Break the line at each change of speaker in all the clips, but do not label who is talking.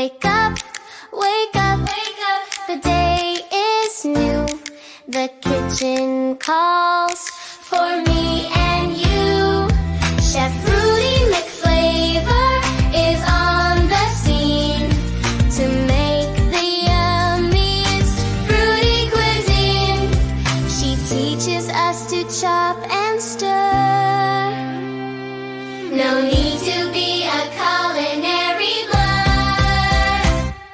Wake up, wake up, wake up. The day is new. The kitchen calls for me and you. Chef Fruity McFlavor is on the scene to make the yummiest fruity cuisine. She teaches us to chop and stir. No need to be a culinary blur.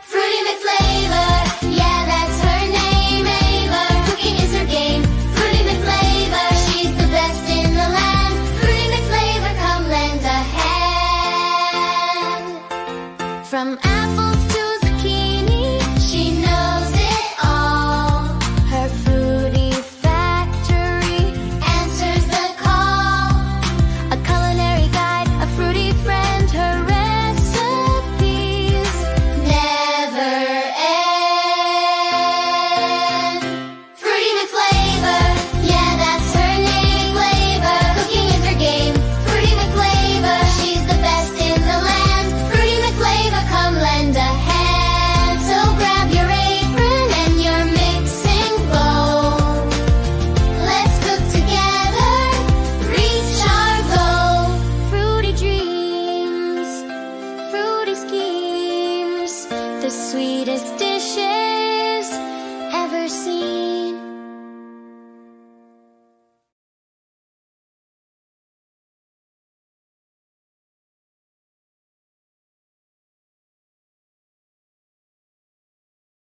Fruity McFlavor, yeah, that's her name, Ava. Cooking is her game. Fruity McFlavor, she's the best in the land. Fruity McFlavor, come lend a hand. From